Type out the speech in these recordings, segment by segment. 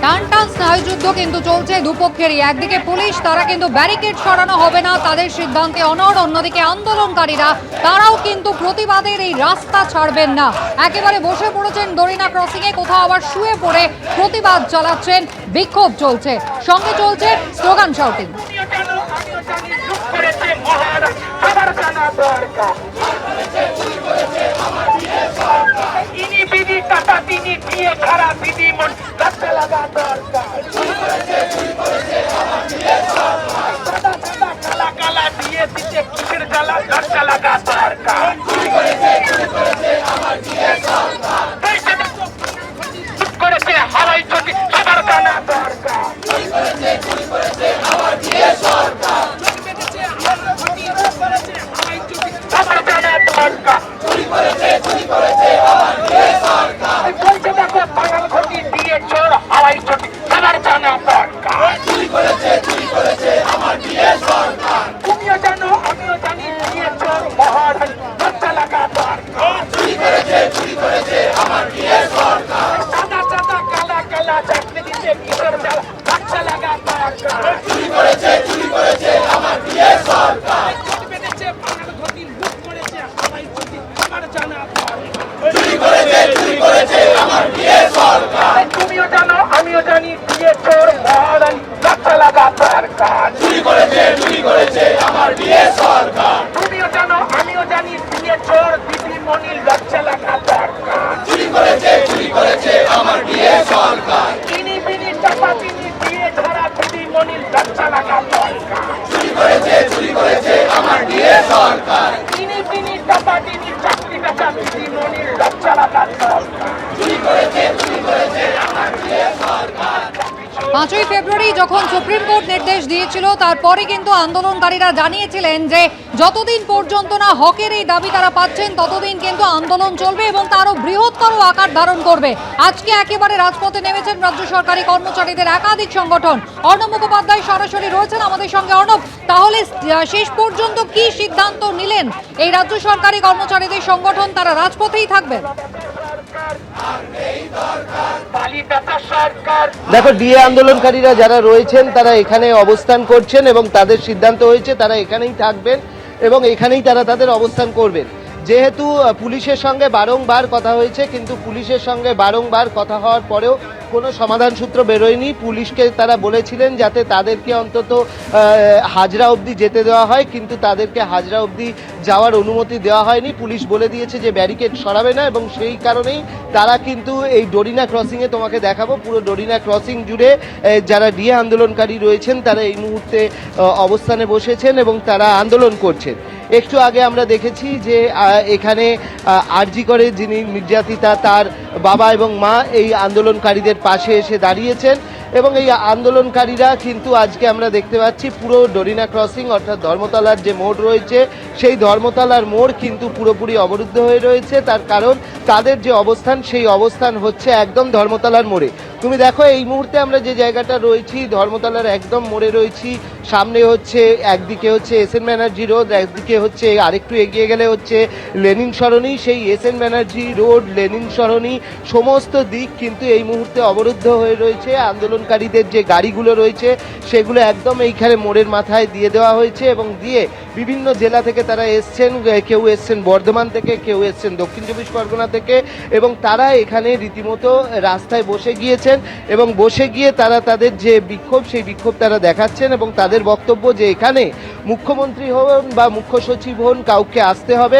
টান টান স্নায়ুযুদ্ধ কিন্তু চলছে দুপক্ষেরই। একদিকে পুলিশ, তারা কিন্তু ব্যারিকেড সরানো হবে না, তাদের সিদ্ধান্তে অনড়। অন্যদিকে আন্দোলনকারীরা, তারাও কিন্তু প্রতিবাদের এই রাস্তা ছাড়বেন না। একেবারে বসে পড়েছেন দড়িনা ক্রসিংয়ে, কোথাও আবার শুয়ে পড়ে প্রতিবাদ চালাচ্ছেন, বিক্ষোভ চলছে, সঙ্গে চলছে স্লোগান শাউটিং। পাঁচই ফেব্রুয়ারি যখন সুপ্রিম কোর্ট নির্দেশ দিয়েছিল, তারপরে কিন্তু আন্দোলনকারীরা জানিয়েছিলেন যে যতদিন পর্যন্ত না হকের এই দাবি তারা পাচ্ছেন, ততদিন কিন্তু আন্দোলন চলবে এবং তারও বৃহত্তর আকার ধারণ করবে। আজকে একেবারে রাজপথে নেমেছেন রাজ্য সরকারি কর্মচারীদের একাধিক সংগঠন। অর্ণব মুখোপাধ্যায় সরাসরি রয়েছেন আমাদের সঙ্গে। অর্ণব, তাহলে শেষ পর্যন্ত কি সিদ্ধান্ত নিলেন এই রাজ্য সরকারি কর্মচারীদের সংগঠন? তারা রাজপথেই থাকবেন? দেখো, ডিএ আন্দোলনকারীরা যারা রয়েছেন তারা এখানে অবস্থান করছেন এবং তাদের সিদ্ধান্ত হয়েছে তারা এখানেই থাকবেন এবং এখানেই তারা তাদের অবস্থান করবেন। যেহেতু পুলিশের সঙ্গে বারংবার কথা হয়েছে, কিন্তু পুলিশের সঙ্গে বারংবার কথা হওয়ার পরেও কোনো সমাধান সূত্র বেরোয়নি। পুলিশকে তারা বলেছিলেন যাতে তাদেরকে অন্তত হাজরা অবধি যেতে দেওয়া হয়, কিন্তু তাদেরকে হাজরা অবধি যাওয়ার অনুমতি দেওয়া হয়নি। পুলিশ বলে দিয়েছে যে ব্যারিকেড সরাবে না এবং সেই কারণেই তারা কিন্তু এই ডরিনা ক্রসিংয়ে, তোমাকে দেখাবো পুরো ডরিনা ক্রসিং জুড়ে যারা ডিএ আন্দোলনকারী রয়েছেন তারা এই মুহূর্তে অবস্থানে বসেছেন এবং তারা আন্দোলন করছেন। একটু আগে আমরা দেখেছি যে এখানে আরজি করে যিনি নির্যাতিতা, তার বাবা এবং মা এই আন্দোলনকারীদের পাশে এসে দাঁড়িয়েছেন এবং এই আন্দোলনকারীরা কিন্তু আজকে আমরা দেখতে পাচ্ছি পুরো ডরিনা ক্রসিং অর্থাৎ ধর্মতলার যে মোড় রয়েছে সেই ধর্মতলার মোড় কিন্তু পুরোপুরি অবরুদ্ধ হয়ে রয়েছে। তার কারণ তাদের যে অবস্থান, সেই অবস্থান হচ্ছে একদম ধর্মতলার মোড়ে। তুমি দেখো, এই মুহূর্তে আমরা যে জায়গাটা রয়েছি ধর্মতলার একদম মোড়ে রয়েছি। সামনে হচ্ছে, একদিকে হচ্ছে এসএন ব্যানার্জি রোড, একদিকে হচ্ছে আরেকটু এগিয়ে গেলে হচ্ছে লেনিন সরণি। সেই এসএন ব্যানার্জি রোড, লেনিন সরণি সমস্ত দিক কিন্তু এই মুহূর্তে অবরুদ্ধ হয়ে রয়েছে। আন্দোলনকারীদের যে গাড়িগুলো রয়েছে সেগুলো একদম এইখানে মোড়ের মাথায় দিয়ে দেওয়া হয়েছে এবং দিয়ে বিভিন্ন জেলা থেকে তারা এসছেন। কেউ এসছেন বর্ধমান থেকে, কেউ এসছেন দক্ষিণ চব্বিশ পরগনা থেকে এবং তারা এখানে রীতিমতো রাস্তায় বসে গিয়েছেন এবং বসে গিয়ে তারা তাদের যে বিক্ষোভ, সেই বিক্ষোভ তারা দেখাচ্ছেন এবং তাদের বক্তব্য যে এখানে মুখ্যমন্ত্রী হন বা মুখ্য সচিব হন, কাউকে আসতে হবে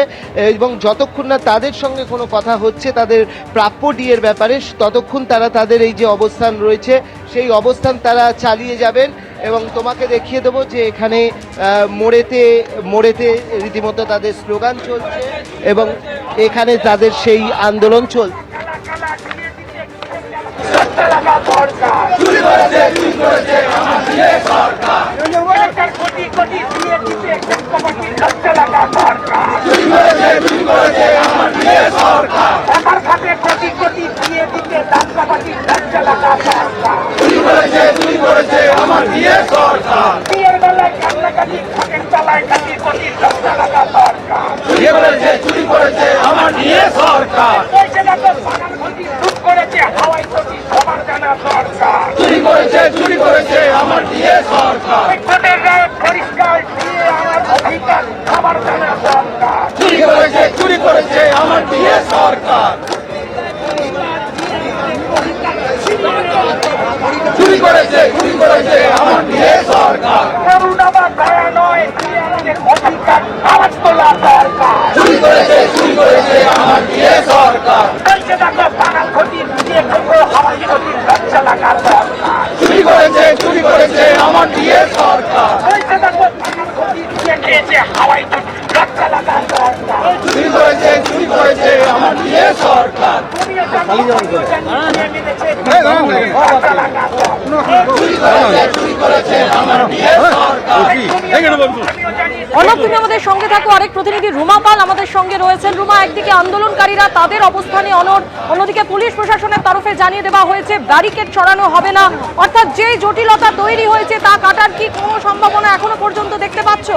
এবং যতক্ষণ না তাদের সঙ্গে কোনো কথা হচ্ছে তাদের প্রাপ্য ডিএর ব্যাপারে, ততক্ষণ তারা তাদের এই যে অবস্থান রয়েছে সেই অবস্থান তারা চালিয়ে যাবেন। এবং তোমাকে দেখিয়ে দেবো যে এখানে মোড়েতে রীতিমতো তাদের স্লোগান চলছে এবং এখানে তাদের সেই আন্দোলন চলছে। সরকার চুরি করেছে আমার দিয়ে সরকার। ভোটের রায় পরিষ্কার দিয়ে আমার অধিকার আমার জানা দরকার। চুরি করেছে আমার দিয়ে সরকার। চুরি করেছে আমার দিয়ে সরকার। করুণা বা দয়া নয়, দিয়ে আমাদের অধিকার আওয়াজ তোলা দরকার। চুরি করেছে আমার দিয়ে সরকার। বলছে দেখো বাঙাল ক্ষতি দিয়ে করবো হাওয়াই ক্ষতির লজ্জা লাগা দরকার। চুরি করেছে আমার দিয়ে সরকার। বলছে দেখো বাঙাল ক্ষতি দিয়ে খেয়েছে হাওয়াই ক্ষতির লজ্জা লাগা দরকার। চুরি করেছে আমার দিয়ে সরকার। তুমিও জানো, আমিও জানি, কে মেরেছে লজ্জা লাগা দরকার। চুরি করেছে আমার দিয়ে সরকার। আমিও জানি অর্ণব, তুমি আমাদের সঙ্গে থাকো। আরেক প্রতিনিধি রুমা পাল আমাদের সঙ্গে রয়েছেন। রুমা, একদিকে আন্দোলনকারীরা তাদের অবস্থানে অনড়, অন্যদিকে পুলিশ প্রশাসনের তরফে জানিয়ে দেওয়া হয়েছে ব্যারিকেড সরানো হবে না, অর্থাৎ যে জটিলতা তৈরি হয়েছে তা কাটার কি কোনো সম্ভাবনা এখনো পর্যন্ত দেখতে পাচ্ছ?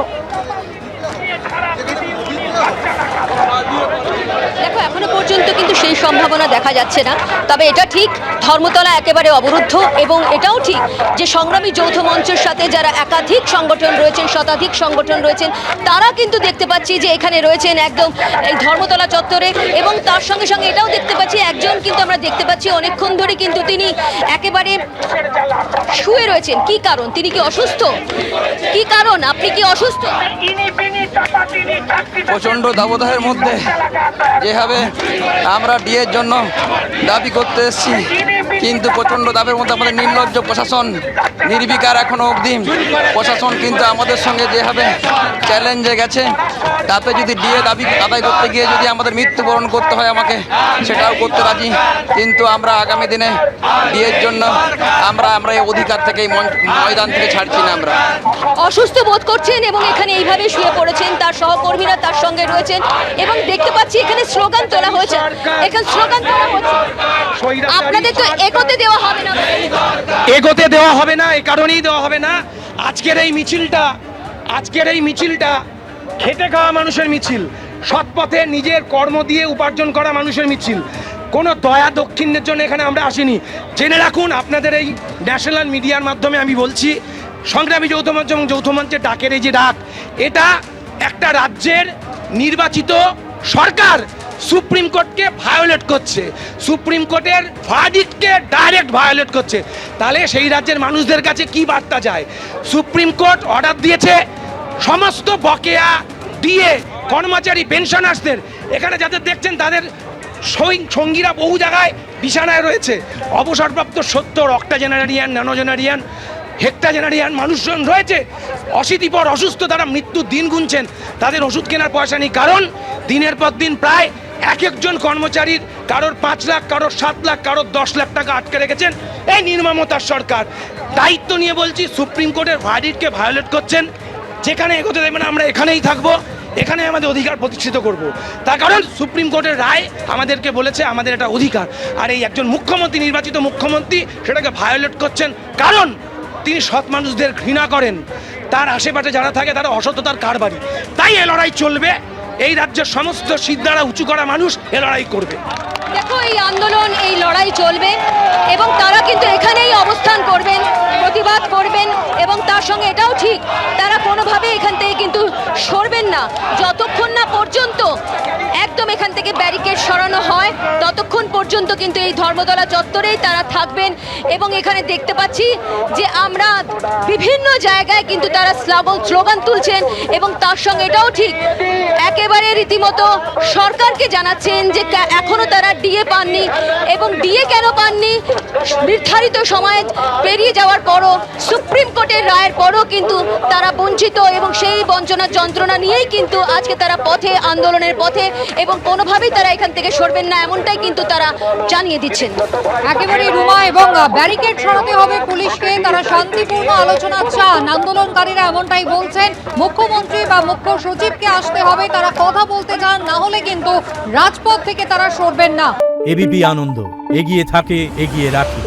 দেখো, এখনো পর্যন্ত কিন্তু সেই সম্ভাবনা দেখা যাচ্ছে না। তবে এটা ঠিক, ধর্মতলা একেবারে অবরুদ্ধ, এবং এটাও ঠিক যে সংগ্রামী যৌথ মঞ্চের সাথে যারা একাধিক সংগঠন রয়েছেন, শতাধিক সংগঠন রয়েছেন, তারা কিন্তু দেখতে পাচ্ছি যে এখানে রয়েছেন একদম এই ধর্মতলা চত্বরে। এবং তার সঙ্গে সঙ্গে এটাও দেখতে পাচ্ছি, একজন কিন্তু আমরা দেখতে পাচ্ছি অনেকক্ষণ ধরে কিন্তু তিনি একেবারে শুয়ে রয়েছেন। কি কারণ? তিনি কি অসুস্থ? কি কারণ? আপনি কি অসুস্থ? প্রচণ্ড দাবদাহের মধ্যে যেভাবে আমরা ডিএর জন্য দাবি করতে এসেছি, কিন্তু প্রচণ্ড দাবের মধ্যে আমাদের নির্লজ্জ প্রশাসন নির্বিকার এখনও অবধি। প্রশাসন কিন্তু আমাদের সঙ্গে যেভাবে চ্যালেঞ্জে গেছে, তাতে যদি ডিএ দাবি আদায় করতে গিয়ে যদি আমাদের মৃত্যুবরণ করতে হয় আমাকে, সেটাও করতে রাজি। কিন্তু আমরা আগামী দিনে ডিএর জন্য আমরা এই অধিকার থেকে, এই ময়দান থেকে ছাড়ছি না। আমরা অসুস্থ বোধ করছেন এবং এখানে এইভাবে শুয়ে পড়েছেন, তার সহকর্মীরা তার সঙ্গে রয়েছেন এবং দেখতে পাচ্ছি এখানে স্লোগান তোলা হয়েছে। এখানে স্লোগান তোলা হচ্ছে, আপনাদের তো এগোতে দেওয়া হবে না। এগোতে দেওয়া হবে না, এই কারণেই দেওয়া হবে না, আজকের এই মিছিলটা খেটে খাওয়া মানুষের মিছিল, সৎ পথে নিজের কর্ম দিয়ে উপার্জন করা মানুষের মিছিল। কোনো দয়া দক্ষিণের জন্য এখানে আমরা আসিনি। জেনে রাখুন, আপনাদের এই ন্যাশনাল মিডিয়ার মাধ্যমে আমি বলছি, সংগ্রামী যৌথ মঞ্চ এবং যৌথ মঞ্চের ডাকের এই যে ডাক, এটা একটা রাজ্যের নির্বাচিত সরকার সুপ্রিম কোর্টকে ভায়োলেট করছে, সুপ্রিম কোর্টের ভার্ডিক্টকে ডাইরেক্ট ভায়োলেট করছে। তাহলে সেই রাজ্যের মানুষদের কাছে কি বার্তা যায়? সুপ্রিম কোর্ট অর্ডার দিয়েছে সমস্ত বকেয়া ডিএ কর্মচারী পেনশনার্সদের, এখানে যাদের দেখছেন তাদের সঙ্গীরা বহু জায়গায় বিছানায় রয়েছে, অবসরপ্রাপ্ত 70 অক্টাজেনারিয়ান, ন্যানোজেনারিয়ান, হেক্টাজেনারিয়ান মানুষজন রয়েছে, অশীতিপর অসুস্থ, তারা মৃত্যুর দিন গুনছেন, তাদের ওষুধ কেনার পয়সা নেই। কারণ দিনের পর দিন প্রায় একজন কর্মচারীর কারোর 5 লাখ, কারোর 7 লাখ, কারোর 10 লাখ টাকা আটকে রেখেছেন এই নির্মমতার সরকার। দায়িত্ব নিয়ে বলছি, সুপ্রিম কোর্টের ভার্ডিক্টকে ভায়োলেট করছেন। যেখানে এগোতে দেবেন আমরা এখানেই থাকবো, এখানে আমাদের অধিকার প্রতিষ্ঠিত করব। তার কারণ সুপ্রিম কোর্টের রায় আমাদেরকে বলেছে আমাদের এটা অধিকার। আর এই একজন মুখ্যমন্ত্রী, নির্বাচিত মুখ্যমন্ত্রী, সেটাকে ভায়োলেট করছেন। কারণ তিনি সৎ মানুষদের ঘৃণা করেন, তার আশেপাশে যারা থাকে তারা অসততার কারবারি। তাই এ লড়াই চলবে, এই রাজ্যের সমস্ত সিদ্ধারা উঁচু করা মানুষ এ লড়াই করবে। দেখো, এই আন্দোলন, এই লড়াই চলবে এবং তারা কিন্তু এখানেই অবস্থান করবেন, প্রতিবাদ করবেন এবং তার সঙ্গে এটাও ঠিক, তারা কোনোভাবে এখান থেকে কিন্তু সরবেন না যতক্ষণ না পর্যন্ত একদম এখান থেকে ব্যারিকেড সরানো হয়, ততক্ষণ পর্যন্ত কিন্তু এই ধর্মতলা চত্বরেই তারা থাকবেন। এবং এখানে দেখতে পাচ্ছি যে আমরা বিভিন্ন জায়গায় কিন্তু তারা স্লোগান তুলছেন এবং তার সঙ্গে এটাও ঠিক, একেবারে রীতিমতো সরকারকে জানাচ্ছেন যে এখনো তারা ডিএ পাননি এবং ডিএ কেন পাননি, নির্ধারিত সময় পেরিয়ে যাওয়ার পরও, সুপ্রিম কোর্টের রায়ের পরও কিন্তু তারা বঞ্চিত এবং সেই বঞ্চনার যন্ত্রণা নিয়েই কিন্তু আজকে তারা পথে, আন্দোলনের পথে, এবং কোনোভাবেই তারা এখান থেকে সরবেন না, এমনটাই কিন্তু তারা জানিয়ে দিচ্ছেন। একেবারে রুমা, এবং ব্যারিকেড সরাতে হবে পুলিশকে, তারা শান্তিপূর্ণ আলোচনা চান আন্দোলনকারীরা, এমনটাই বলছেন। মুখ্যমন্ত্রী বা মুখ্য সচিবকে আসতে হবে, তারা কথা বলতে চান, না হলে কিন্তু রাজপথ থেকে তারা সরবেন না। এবিপি আনন্দ, এগিয়ে থাকে, এগিয়ে রাখে।